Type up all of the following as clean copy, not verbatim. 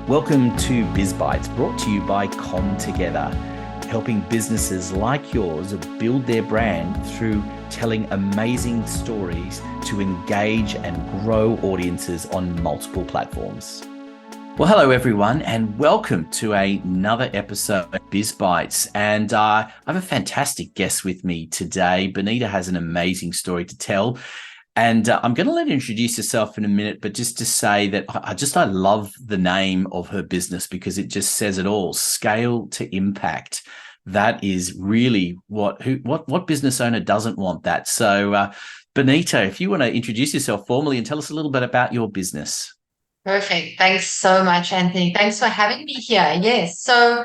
Welcome to Biz Bites, brought to you by Com Together, helping businesses like yours build their brand through telling amazing stories to engage and grow audiences on multiple platforms. Well, hello everyone, and welcome to another episode of Biz Bites. And I have a fantastic guest with me today. Bonita has an amazing story to tell. And I'm going to let her introduce herself in a minute, but just to say that I love the name of her business because it just says it all. Scale to impact. That is really what business owner doesn't want that. So Bonita, if you want to introduce yourself formally and tell us a little bit about your business. Perfect. Thanks so much, Anthony. Thanks for having me here. Yes. So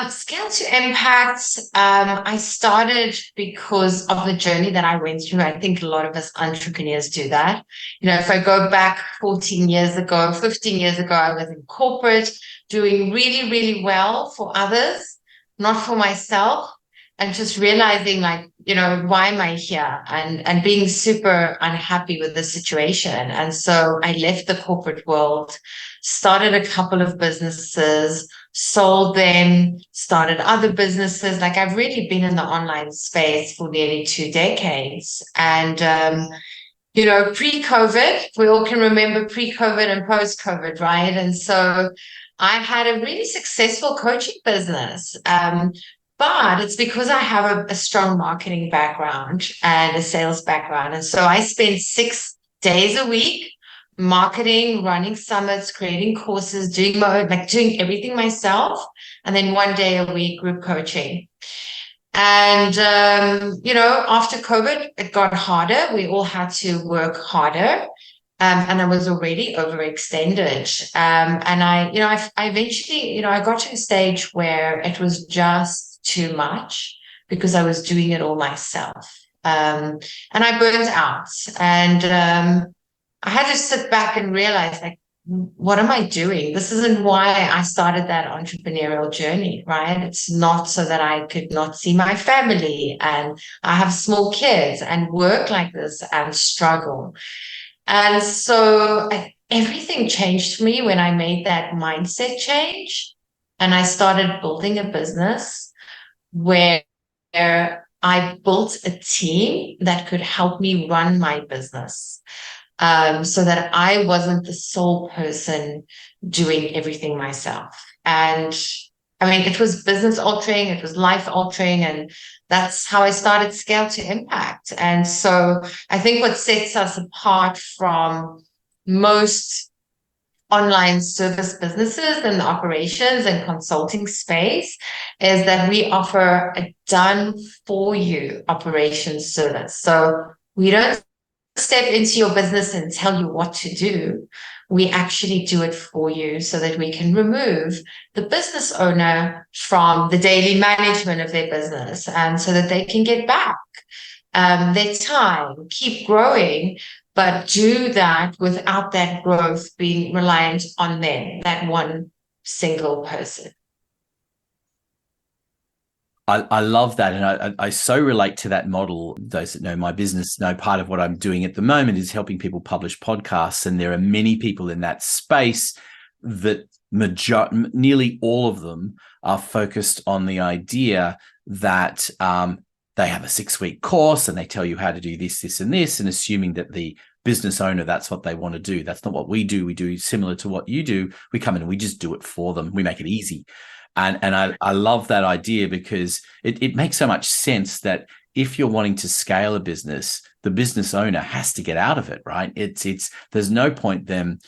Scale to Impact, I started because of the journey that I went through. I think a lot of us entrepreneurs do that. You know, if I go back 15 years ago, I was in corporate doing really, really well for others, not for myself, and just realizing why am I here? And being super unhappy with the situation. And so I left the corporate world, started a couple of businesses, sold them, started other businesses. Like I've really been in the online space for nearly 2 decades. And, pre-COVID, we all can remember pre-COVID and post-COVID, right? And so I had a really successful coaching business. But it's because I have a strong marketing background and a sales background. And so I spend 6 days a week marketing, running summits, creating courses, doing everything myself. And then 1 day a week group coaching. And, after COVID, it got harder. We all had to work harder. And I was already overextended. And I eventually, I got to a stage where it was just too much because I was doing it all myself. And I burned out. And I had to sit back and realize, what am I doing? This isn't why I started that entrepreneurial journey, right? It's not so that I could not see my family and I have small kids and work like this and struggle. And so everything changed for me when I made that mindset change. And I started building a business where I built a team that could help me run my business. So that I wasn't the sole person doing everything myself. And I mean, it was business altering, it was life altering, and that's how I started Scale to Impact. And so I think what sets us apart from most online service businesses and operations and consulting space is that we offer a done for you operations service. So we don't step into your business and tell you what to do. We actually do it for you so that we can remove the business owner from the daily management of their business and so that they can get back their time, keep growing, but do that without that growth being reliant on them, that one single person. I love that. And I so relate to that model. Those that know my business know part of what I'm doing at the moment is helping people publish podcasts. And there are many people in that space that nearly all of them are focused on the idea that they have a 6-week course and they tell you how to do this, this, and this, and assuming that the business owner, that's what they want to do. That's not what we do. We do similar to what you do. We come in and we just do it for them. We make it easy. And I love that idea because it makes so much sense that if you're wanting to scale a business, the business owner has to get out of it, right? There's no point then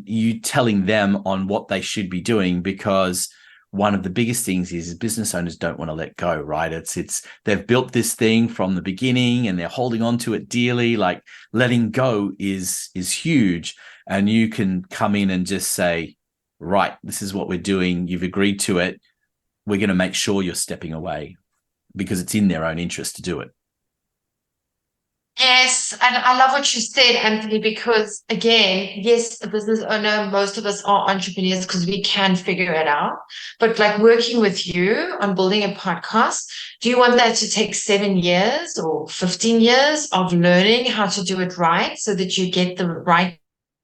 you telling them on what they should be doing, because one of the biggest things is business owners don't want to let go, right? It's they've built this thing from the beginning and they're holding on to it dearly. Like letting go is huge, and you can come in and just say, right, this is what we're doing. You've agreed to it. We're going to make sure you're stepping away because it's in their own interest to do it. Yes, and I love what you said, Anthony, because again, yes, a business owner, most of us are entrepreneurs because we can figure it out. But like working with you on building a podcast, do you want that to take 7 years or 15 years of learning how to do it right so that you get the right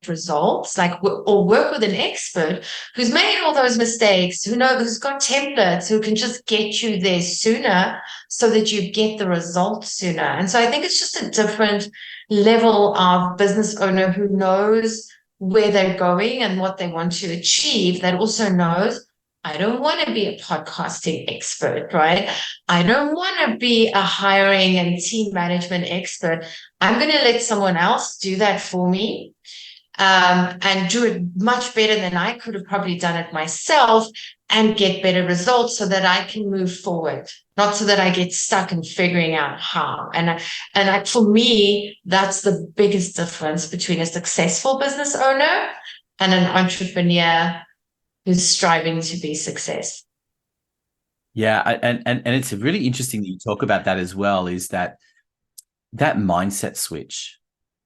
results, like, or work with an expert who's made all those mistakes, who's got templates, who can just get you there sooner so that you get the results sooner. And so I think it's just a different level of business owner who knows where they're going and what they want to achieve, that also knows, I don't want to be a podcasting expert, right? I don't want to be a hiring and team management expert. I'm going to let someone else do that for me, and do it much better than I could have probably done it myself, and get better results so that I can move forward, not so that I get stuck in figuring out how. And for me, that's the biggest difference between a successful business owner and an entrepreneur who's striving to be success. Yeah, and it's really interesting that you talk about that as well, is that mindset switch.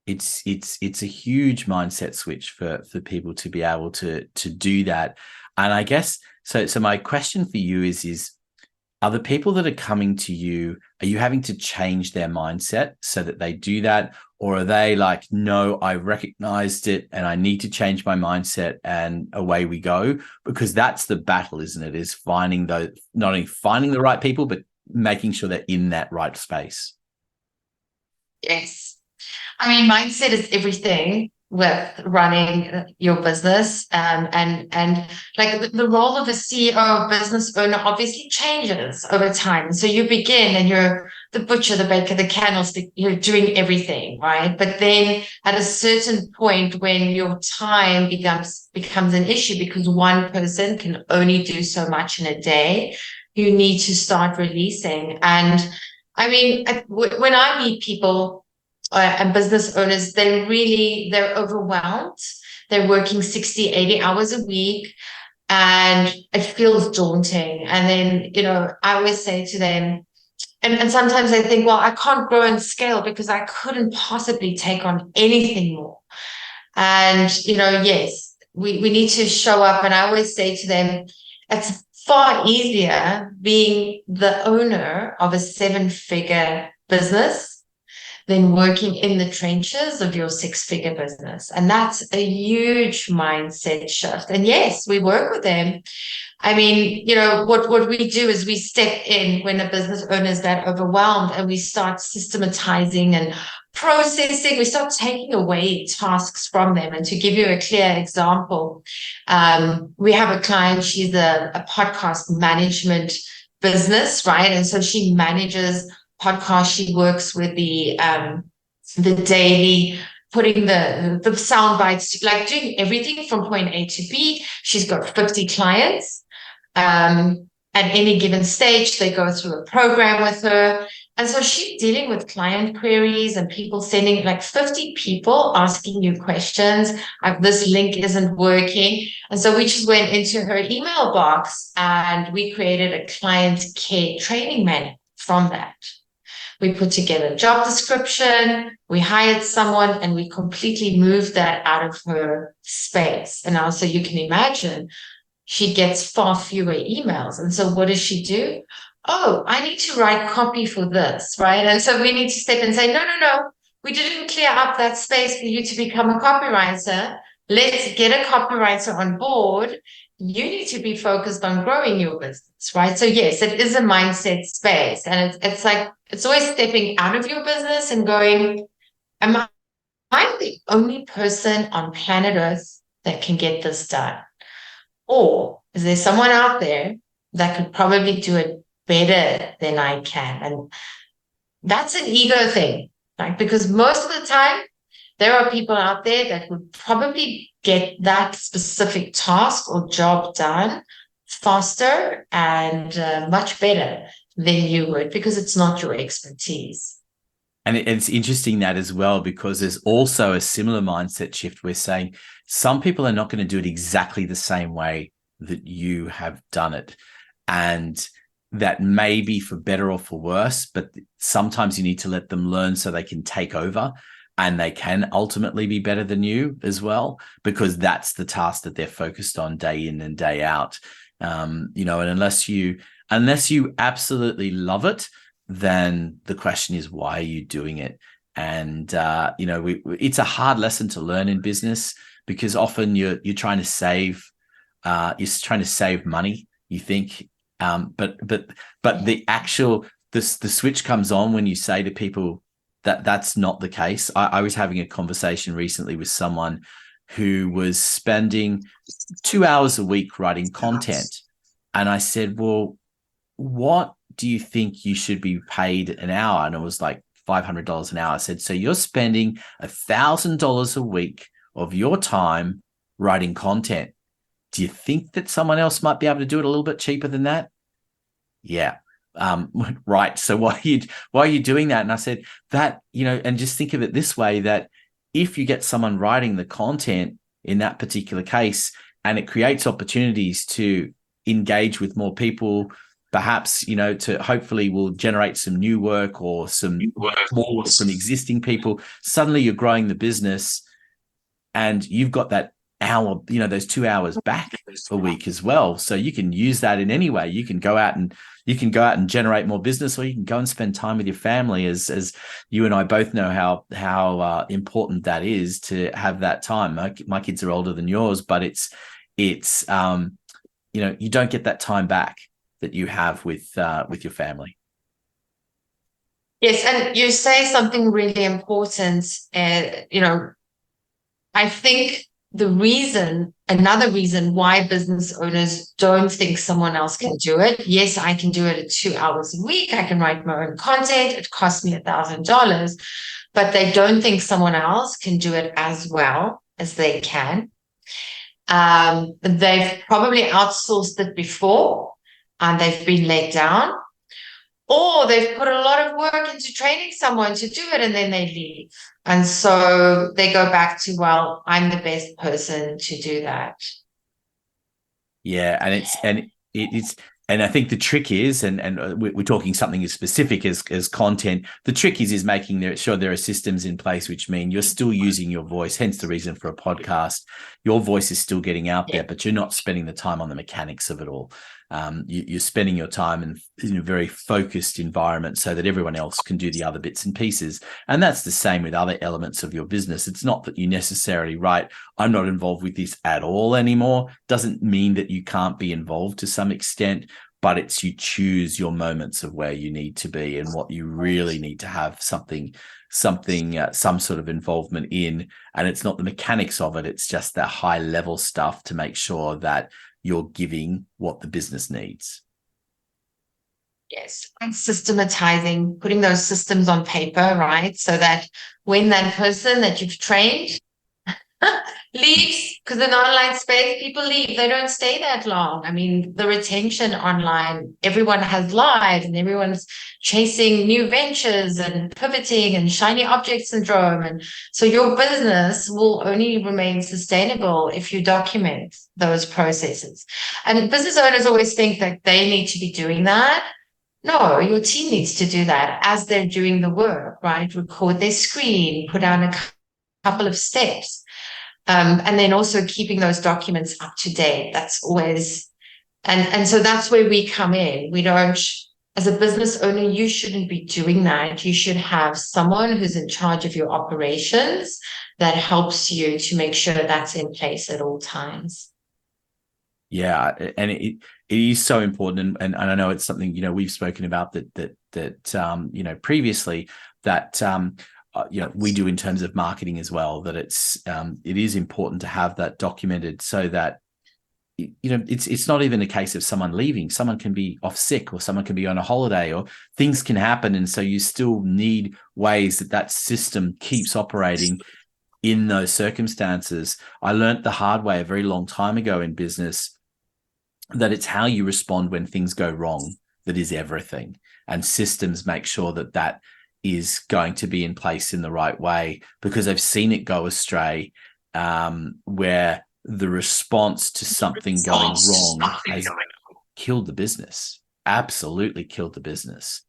It's a huge mindset switch for people to be able to do that. And I guess so my question for you is are the people that are coming to you, are you having to change their mindset so that they do that? Or are they like, no, I recognized it and I need to change my mindset, and away we go? Because that's the battle, isn't it? Is finding those, not only finding the right people, but making sure they're in that right space. Yes. I mean, mindset is everything with running your business. And like the role of a CEO, business owner, obviously changes over time. So you begin and you're the butcher, the baker, the candlestick, you're doing everything, right? But then at a certain point when your time becomes an issue because one person can only do so much in a day, you need to start releasing. And I mean, when I meet people, and business owners, they're overwhelmed. They're working 60, 80 hours a week, and it feels daunting. And then, I always say to them, and sometimes I think, well, I can't grow and scale because I couldn't possibly take on anything more. And, yes, we need to show up. And I always say to them, it's far easier being the owner of a 7-figure business than working in the trenches of your 6-figure business. And that's a huge mindset shift. And yes, we work with them. I mean, what we do is we step in when a business owner is that overwhelmed, and we start systematizing and processing. We start taking away tasks from them. And to give you a clear example, we have a client, she's a podcast management business, right? And so she manages podcast. She works with the daily, putting the sound bites, like doing everything from point A to B. She's got 50 clients. At any given stage, they go through a program with her. And so she's dealing with client queries and people sending, like 50 people asking you questions, like this link isn't working. And so we just went into her email box and we created a client care training manual from that. We put together a job description, we hired someone, and we completely moved that out of her space. And also you can imagine she gets far fewer emails. And so what does she do? Oh, I need to write copy for this, right? And so we need to step in and say, no, we didn't clear up that space for you to become a copywriter. Let's get a copywriter on board. You need to be focused on growing your business, right? So yes, it is a mindset space. And it's like, it's always stepping out of your business and going, am I the only person on planet Earth that can get this done? Or is there someone out there that could probably do it better than I can? And that's an ego thing, right? Because most of the time, there are people out there that would probably get that specific task or job done faster and much better than you would, because it's not your expertise. And it's interesting that as well, because there's also a similar mindset shift. We're saying some people are not going to do it exactly the same way that you have done it. And that may be for better or for worse, but sometimes you need to let them learn so they can take over, and they can ultimately be better than you as well, because that's the task that they're focused on day in and day out. And unless you absolutely love it, then the question is, why are you doing it? And it's a hard lesson to learn in business, because often you're trying to save money, you think, but the switch comes on when you say to people that that's not the case. I was having a conversation recently with someone who was spending 2 hours a week writing content, and I said, well, what do you think you should be paid an hour? And it was like $500 an hour. I said, so you're spending $1,000 a week of your time writing content. Do you think that someone else might be able to do it a little bit cheaper than that? Yeah. Right. So why are you doing that? And I said that, and just think of it this way, that if you get someone writing the content in that particular case, and it creates opportunities to engage with more people, perhaps, to hopefully will generate some new work or some more from existing people. Suddenly you're growing the business, and you've got that hour, those 2 hours back a week as well. So you can use that in any way. You can go out and generate more business, or you can go and spend time with your family, as you and I both know how important that is, to have that time. My kids are older than yours, but it's you don't get that time back that you have with your family. Yes, and you say something really important. I think another reason why business owners don't think someone else can do it. Yes, I can do it at 2 hours a week. I can write my own content. It costs me $1,000, but they don't think someone else can do it as well as they can. They've probably outsourced it before, and they've been let down, or they've put a lot of work into training someone to do it, and then they leave. And so they go back to, well, I'm the best person to do that. Yeah, and I think the trick is, and we're talking something as specific as content. The trick is making sure there are systems in place which mean you're still using your voice. Hence the reason for a podcast. Your voice is still getting out there, but you're not spending the time on the mechanics of it all. You're spending your time in a very focused environment so that everyone else can do the other bits and pieces. And that's the same with other elements of your business. It's not that you necessarily, I'm not involved with this at all anymore. Doesn't mean that you can't be involved to some extent, but it's you choose your moments of where you need to be and what you really need to have some sort of involvement in. And it's not the mechanics of it. It's just that high level stuff to make sure that you're giving what the business needs. Yes, and systematizing, putting those systems on paper, right? So that when that person that you've trained leaves, because in the online space, people leave. They don't stay that long. I mean, the retention online, everyone has lives and everyone's chasing new ventures and pivoting and shiny object syndrome. And so your business will only remain sustainable if you document those processes. And business owners always think that they need to be doing that. No, your team needs to do that as they're doing the work, right? Record their screen, put down a couple of steps. And then also keeping those documents up to date. That's always, and so that's where we come in. We don't, as a business owner, you shouldn't be doing that. You should have someone who's in charge of your operations that helps you to make sure that's in place at all times. Yeah, and it is so important, and I know it's something we've spoken about that previously that we do in terms of marketing as well. That it is important to have that documented so that it's not even a case of someone leaving. Someone can be off sick, or someone can be on a holiday, or things can happen, and so you still need ways that system keeps operating in those circumstances. I learned the hard way a very long time ago in business that it's how you respond when things go wrong that is everything, and systems make sure that is going to be in place in the right way, because I've seen it go astray, where the response to something going wrong has killed the business, absolutely killed the business,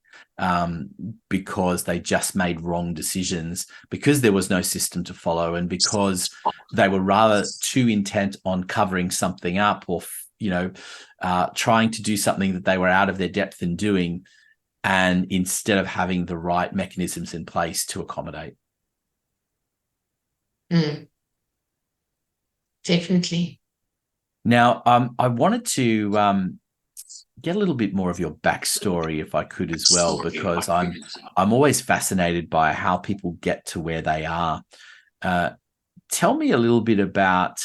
because they just made wrong decisions, because there was no system to follow, and because they were rather too intent on covering something up, or trying to do something that they were out of their depth in doing, and instead of having the right mechanisms in place to accommodate. Definitely. Now, I wanted to get a little bit more of your backstory, if I could, as well, because I'm always fascinated by how people get to where they are. Tell me a little bit about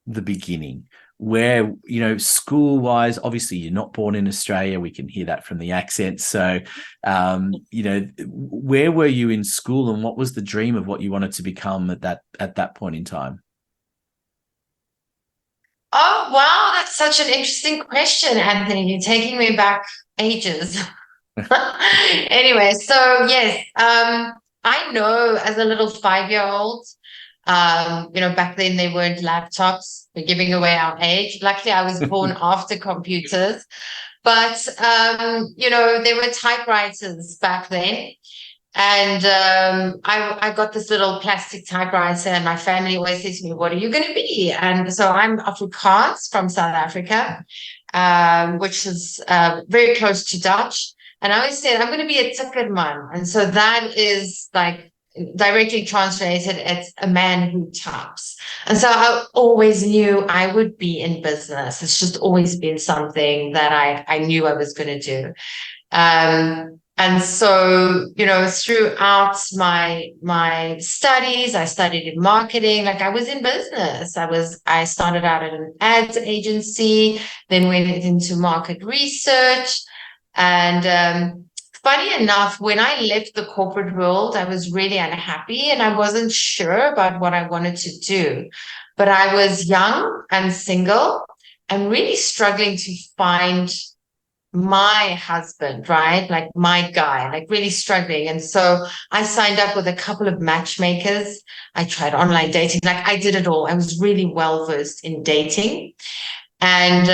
the beginning, where, school wise, obviously you're not born in Australia. We can hear that from the accent. So, where were you in school, and what was the dream of what you wanted to become at that point in time? Oh, wow, that's such an interesting question, Anthony. You're taking me back ages. Anyway, so yes, I know as a little 5-year-old, back then there weren't laptops. We're giving away our age. Luckily, I was born after computers, but there were typewriters back then. And I got this little plastic typewriter, and my family always says to me, "What are you going to be?" And so I'm Afrikaans from South Africa, which is very close to Dutch. And I always said, I'm going to be a tikkerman. And so that is like directly translated, it's a man who types. And so I always knew I would be in business. It's just always been something that I knew I was going to do. And so, throughout my studies, I studied in marketing. Like, I was in business. I started out at an ads agency, then went into market research. And funny enough, when I left the corporate world, I was really unhappy and I wasn't sure about what I wanted to do. But I was young and single and really struggling to find my husband, right? Like my guy, like really struggling. And so I signed up with a couple of matchmakers. I tried online dating, like I did it all. I was really well versed in dating. And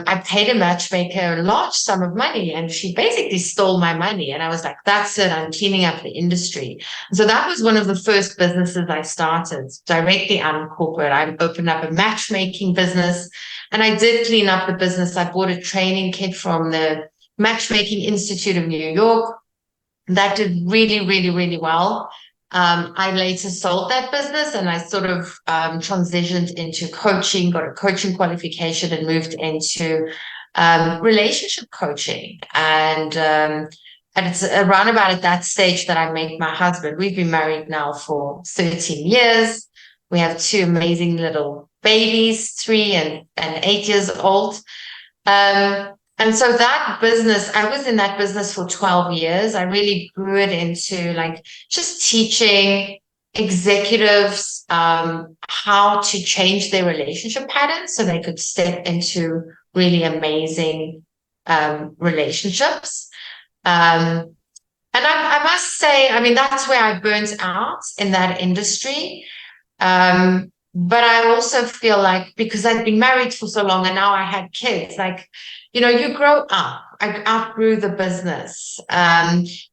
I paid a matchmaker a large sum of money, and she basically stole my money. And I was like, that's it, I'm cleaning up the industry. So that was one of the first businesses I started directly out of corporate. I opened up a matchmaking business, and I did clean up the business. I bought a training kit from the Matchmaking Institute of New York. That did really, really, really well. I later sold that business, and I sort of transitioned into coaching, got a coaching qualification, and moved into relationship coaching. And it's around about at that stage that I met my husband. We've been married now for 13 years. We have two amazing little babies, 3 and 8 years old. And so that business, I was in that business for 12 years. I really grew it into like just teaching executives how to change their relationship patterns so they could step into really amazing relationships. And I must say, I mean, that's where I burnt out in that industry. But I also feel like because I'd been married for so long and now I had kids, like, you grow up. I outgrew the business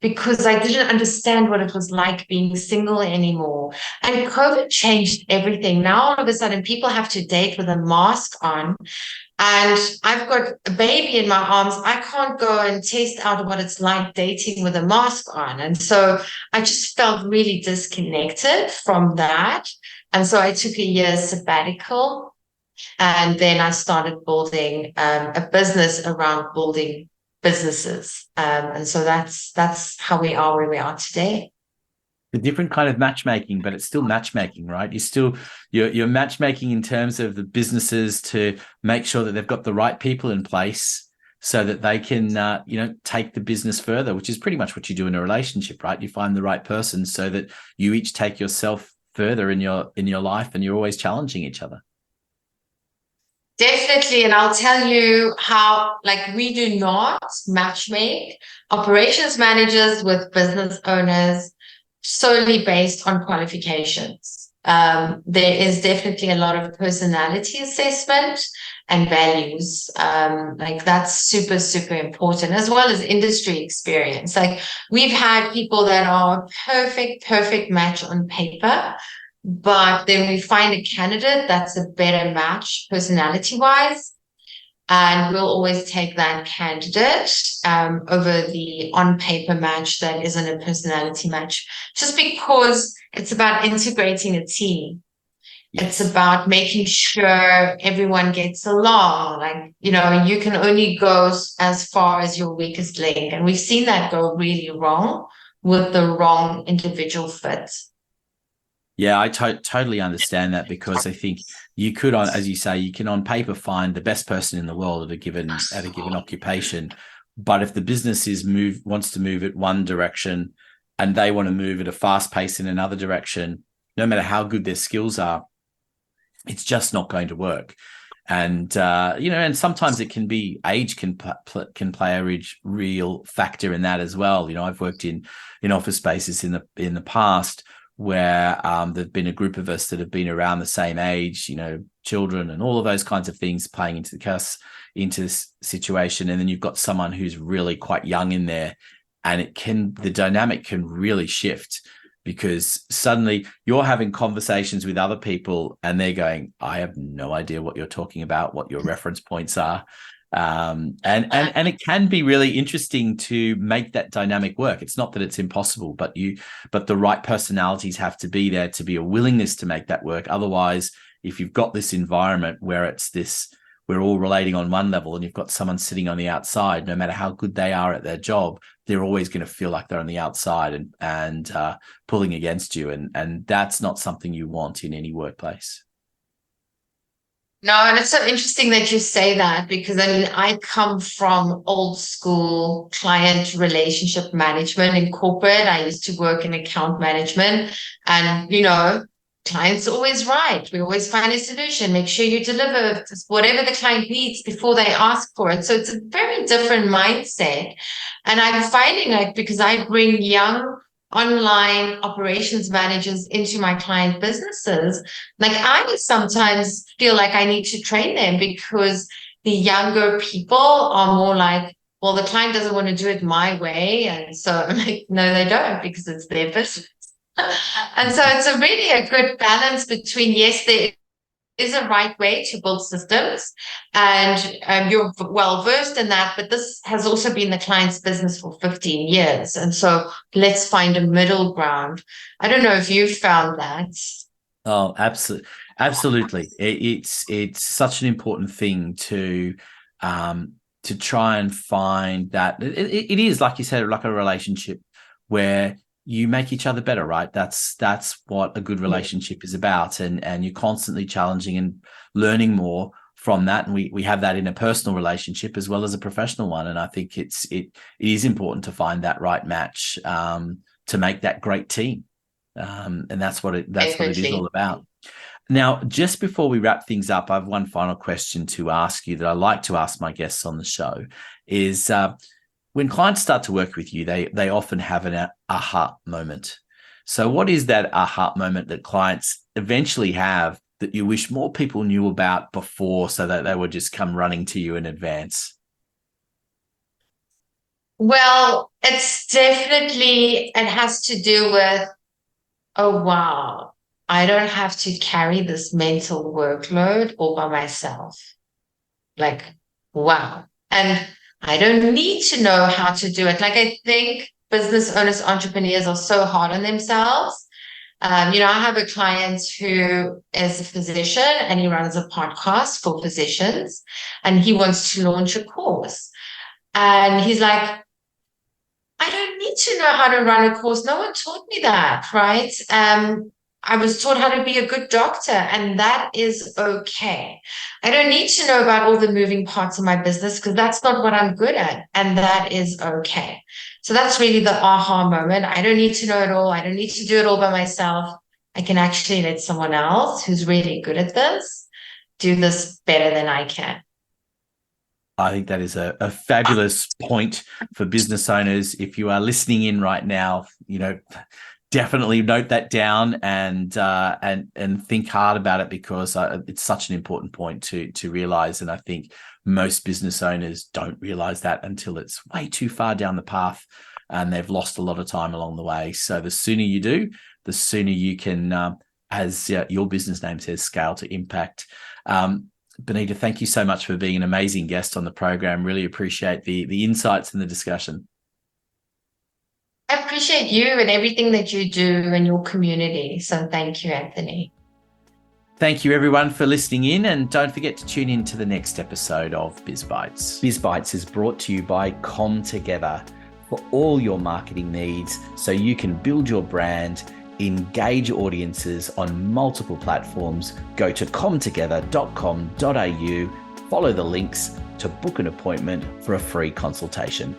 because I didn't understand what it was like being single anymore. And COVID changed everything. Now, all of a sudden, people have to date with a mask on. And I've got a baby in my arms. I can't go and taste out what it's like dating with a mask on. And so I just felt really disconnected from that. And so I took a year's sabbatical, and then I started building a business around building businesses. And so that's how we are where we are today. A different kind of matchmaking, but it's still matchmaking, right? You're matchmaking in terms of the businesses to make sure that they've got the right people in place so that they can take the business further, which is pretty much what you do in a relationship, right? You find the right person so that you each take yourself further in your life, and you're always challenging each other. Definitely. And I'll tell you how, like, we do not matchmake operations managers with business owners solely based on qualifications. There is definitely a lot of personality assessment and values. Like that's super, super important, as well as industry experience. Like we've had people that are perfect match on paper, but then we find a candidate that's a better match personality wise. And we'll always take that candidate over the on-paper match that isn't a personality match, just because it's about integrating a team. It's Yes. about making sure everyone gets along. Like, you can only go as far as your weakest link. And we've seen that go really wrong with the wrong individual fit. Yeah, I totally understand that, because I think you could, as you say, you can on paper find the best person in the world at a given occupation, but if the business wants to move it one direction and they want to move at a fast pace in another direction, no matter how good their skills are, it's just not going to work. And and sometimes it can be age can play a real factor in that as well. I've worked in office spaces in the past where there've been a group of us that have been around the same age, children and all of those kinds of things playing into this situation. And then you've got someone who's really quite young in there, and the dynamic can really shift, because suddenly you're having conversations with other people and they're going, I have no idea what you're talking about, what your reference points are. And it can be really interesting to make that dynamic work. It's not that it's impossible, but the right personalities have to be there to be a willingness to make that work. Otherwise, if you've got this environment where we're all relating on one level and you've got someone sitting on the outside, no matter how good they are at their job, they're always going to feel like they're on the outside and pulling against you. And that's not something you want in any workplace. No, and it's so interesting that you say that, because I come from old school client relationship management in corporate. I used to work in account management, and client's always right. We always find a solution. Make sure you deliver whatever the client needs before they ask for it. So it's a very different mindset. And I'm finding, because I bring young online operations managers into my client businesses, I sometimes feel like I need to train them, because the younger people are more like, well, the client doesn't want to do it my way. And so I'm like, no, they don't, because it's their business. And so it's really a good balance between, yes, there is a right way to build systems, and you're well versed in that, but this has also been the client's business for 15 years. And so let's find a middle ground. I don't know if you've found that. Oh, absolutely. Absolutely. It's such an important thing to try and find that it is, like you said, like a relationship where you make each other better, right? That's what a good relationship is about. And you're constantly challenging and learning more from that. And we have that in a personal relationship as well as a professional one. And I think it is important to find that right match to make that great team. And that's what it is all about. Now, just before we wrap things up, I have one final question to ask you that I like to ask my guests on the show is, when clients start to work with you, they often have an aha moment. So what is that aha moment that clients eventually have that you wish more people knew about before, so that they would just come running to you in advance? Well, it has to do with, oh, wow, I don't have to carry this mental workload all by myself. Like, wow. And I don't need to know how to do it. I think business owners, entrepreneurs are so hard on themselves. I have a client who is a physician and he runs a podcast for physicians, and he wants to launch a course. And he's like, I don't need to know how to run a course. No one taught me that, right? I was taught how to be a good doctor, and that is okay. I don't need to know about all the moving parts of my business, because that's not what I'm good at, and that is okay. So that's really the aha moment. I don't need to know it all. I don't need to do it all by myself. I can actually let someone else who's really good at this do this better than I can. I think that is a fabulous point for business owners. If you are listening in right now, definitely note that down and think hard about it, because it's such an important point to realize. And I think most business owners don't realize that until it's way too far down the path and they've lost a lot of time along the way. So the sooner you do, the sooner you can, as your business name says, scale to impact. Bonita, thank you so much for being an amazing guest on the program. Really appreciate the insights and the discussion. I appreciate you and everything that you do in your community. So thank you, Anthony. Thank you, everyone, for listening in. And don't forget to tune in to the next episode of Biz Bites. Biz Bites is brought to you by ComTogether for all your marketing needs so you can build your brand, engage audiences on multiple platforms. Go to comtogether.com.au, follow the links to book an appointment for a free consultation.